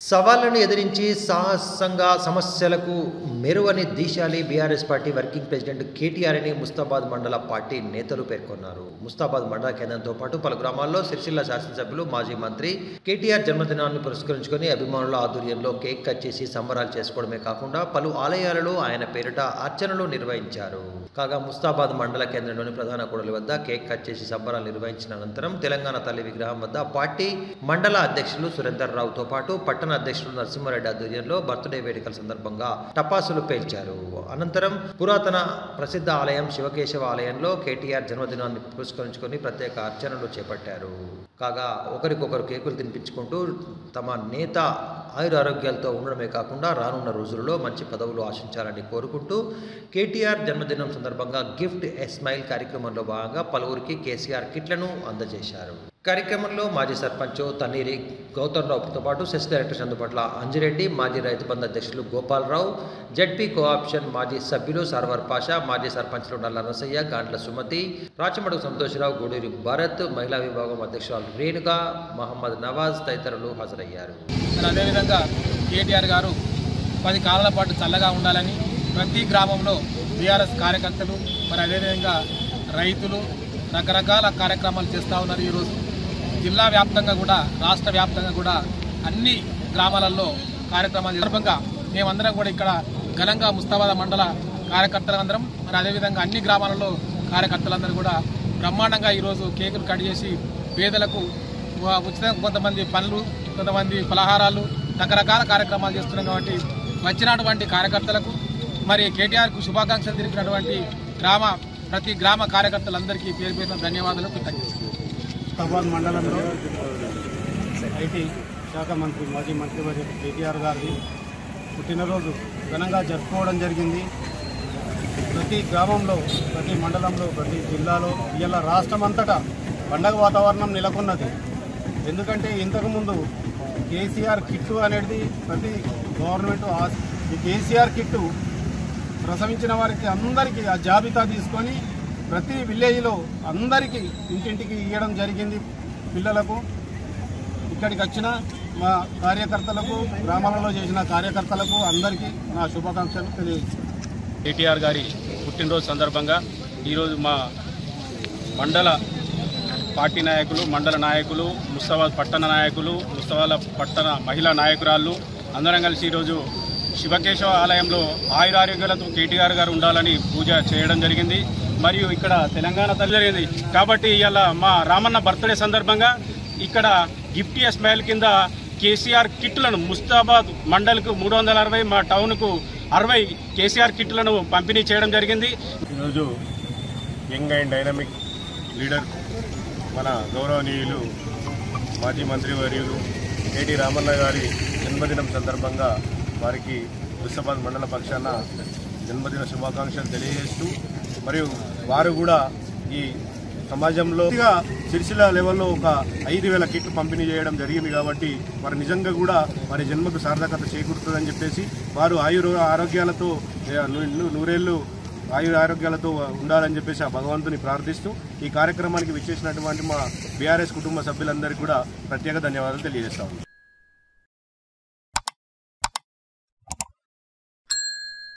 సవాళ్లను ఎదిరించి సాహసంగా సమస్యలకు మెరువని దీశాలి BRS party working president KTR అని ముస్తాబాద్ మండల పార్టీ నేతలు పేర్కొన్నారు. ముస్తాబాద్ మండల కేంద్రంతో పాటు పలు గ్రామాల్లో సిరిసిల్ల శాసనసభ్యులు మాజీ మంత్రి కేటీఆర్ జన్మదినాన్ని పురస్కరించుకొని అభిమానుల ఆధ్వర్యంలో కేక్ కట్ చేసి సంబరాలు చేసుకోవడమే కాకుండా పలు ఆలయాలలో ఆయన పేరిట అర్చనలు నిర్వహించారు. కాగా ముస్తాబాద్ మండల కేంద్రంలోని ప్రధాన కూడలి వద్ద కేక్ కట్ చేసి సంబరాలు నిర్వహించిన అనంతరం తెలంగాణ తల్లి విగ్రహం వద్ద పార్టీ మండల అధ్యక్షులు సురేందర్ రావుతో పాటు పట్టణ అధ్యక్షులు నరసింహారెడ్డి ఆధ్వర్యంలో బర్త్డే వేడుకల సందర్భంగా టపాసులు పేల్చారు. అనంతరం పురాతన ప్రసిద్ధ ఆలయం శివకేశవ ఆలయంలో కేటీఆర్ జన్మదినాన్ని పురస్కరించుకొని ప్రత్యేక అర్చనలు చేపట్టారు. కాగా ఒకరికొకరు కేకులు తినిపించుకుంటూ తమ నేత ఆయురారోగ్యాలతో ఉండడమే కాకుండా రానున్న రోజుల్లో మంచి పదవులు ఆశించాలని కోరుకుంటూ కేటీఆర్ జన్మదినం సందర్భంగా గిఫ్ట్ ఎ స్మైల్ కార్యక్రమంలో భాగంగా పలువురికి కేసీఆర్ కిట్లను అందజేశారు. కార్యక్రమంలో మాజీ సర్పంచ్ తన్నీరి గౌతమ్ రావుతో పాటు సెస్ డైరెక్టర్ చందుపట్ల అంజిరెడ్డి, మాజీ రైతు బంధు అధ్యక్షులు గోపాలరావు, జడ్పీ కోఆప్షన్ మాజీ సభ్యులు సర్వర్ పాషా, మాజీ సర్పంచ్లు నల్ల నరసయ్య, గాండ్ల సుమతి, రాచమడుగు సంతోషరావు, గూడూరి భారత్, మహిళా విభాగం అధ్యక్షురాలు రేణుగా, మహమ్మద్ నవాజ్ తదితరులు హాజరయ్యారు. అదేవిధంగా కేటీఆర్ గారు 10 కాలాల పాటు చల్లగా ఉండాలని ప్రతి గ్రామంలో బీఆర్ఎస్ కార్యకర్తలు అదేవిధంగా రైతులు రకరకాల కార్యక్రమాలు చేస్తూ ఉన్నారు. ఈరోజు జిల్లా వ్యాప్తంగా కూడా రాష్ట్ర వ్యాప్తంగా కూడా అన్ని గ్రామాలలో కార్యక్రమాలు సందర్భంగా మేమందరం కూడా ఇక్కడ ఘనంగా ముస్తాబాద్ మండల కార్యకర్తలందరం అదేవిధంగా అన్ని గ్రామాలలో కార్యకర్తలందరూ కూడా బ్రహ్మాండంగా ఈరోజు కేకులు కట్ చేసి పేదలకు ఉచితంగా కొంతమంది పండ్లు, కొంతమంది పలహారాలు, రకరకాల కార్యక్రమాలు చేస్తున్నాం. కాబట్టి వచ్చినటువంటి కార్యకర్తలకు కేటీఆర్కు శుభాకాంక్షలు తెలిపినటువంటి ప్రతి గ్రామ కార్యకర్తలందరికీ పేరు పేరున ధన్యవాదాలు, కృతజ్ఞతలు. ముస్తాబాద్ మండలంలో ఐటీ శాఖ మంత్రి మాజీ మంత్రివర్య కేటీఆర్ గారి పుట్టినరోజు ఘనంగా జరుపుకోవడం జరిగింది. ప్రతి గ్రామంలో, ప్రతి మండలంలో, ప్రతి జిల్లాలో ఇలా రాష్ట్రమంతటా పండగ వాతావరణం నెలకొన్నది. ఎందుకంటే ఇంతకుముందు కేసీఆర్ కిట్టు అనేది ప్రతి గవర్నమెంట్ ఈ కేసీఆర్ కిట్టు ప్రసవించిన వారికి అందరికీ ఆ జాబితా తీసుకొని ప్రతి విలేజ్లో అందరికీ ఇంటింటికి ఇవ్వడం జరిగింది. పిల్లలకు ఇక్కడికి వచ్చిన మా కార్యకర్తలకు, గ్రామాలలో చేసిన కార్యకర్తలకు అందరికీ నా శుభాకాంక్షలు తెలియజేస్తాను. కేటీఆర్ గారి పుట్టినరోజు సందర్భంగా ఈరోజు మా మండల పార్టీ నాయకులు, మండల నాయకులు, ముస్తాబాద్ పట్టణ నాయకులు, ముస్తాబాద్ పట్టణ మహిళా నాయకురాళ్ళు అందరం కలిసి ఈరోజు శివకేశవ ఆలయంలో ఆయురారోగ్యాలతో కేటీఆర్ గారు ఉండాలని పూజ చేయడం జరిగింది. మరియు ఇక్కడ తెలంగాణ తల్లి జరిగింది కాబట్టి ఇవాళ మా రామన్న బర్త్డే సందర్భంగా ఇక్కడ గిఫ్ట్ ఎ స్మైల్ కింద కేసీఆర్ కిట్లను ముస్తాబాద్ మండల్కు 360, మా టౌన్కు 60 కేసీఆర్ కిట్లను పంపిణీ చేయడం జరిగింది. ఈరోజు యంగ్ అండ్ డైనమిక్ లీడర్ మన గౌరవనీయులు మాజీ మంత్రివర్యులు కేటీ రామన్న గారి జన్మదినం సందర్భంగా వారికి ముస్తాబాద్ మండల పక్షాన జన్మదిన శుభాకాంక్షలు తెలియజేస్తూ, మరియు వారు కూడా ఈ సమాజంలో సిరిసిల్ల లెవెల్లో ఒక 5,000 కిట్లు పంపిణీ చేయడం జరిగింది. కాబట్టి వారు నిజంగా కూడా వారి జన్మకు సార్థకత చేకూరుతుందని చెప్పేసి వారు ఆరోగ్యాలతో నూరేళ్లు ఆరోగ్యాలతో ఉండాలని చెప్పేసి ఆ భగవంతుని ప్రార్థిస్తూ ఈ కార్యక్రమానికి విచ్చేసినటువంటి మా బీఆర్ఎస్ కుటుంబ సభ్యులందరికీ కూడా ప్రత్యేక ధన్యవాదాలు తెలియజేస్తాము.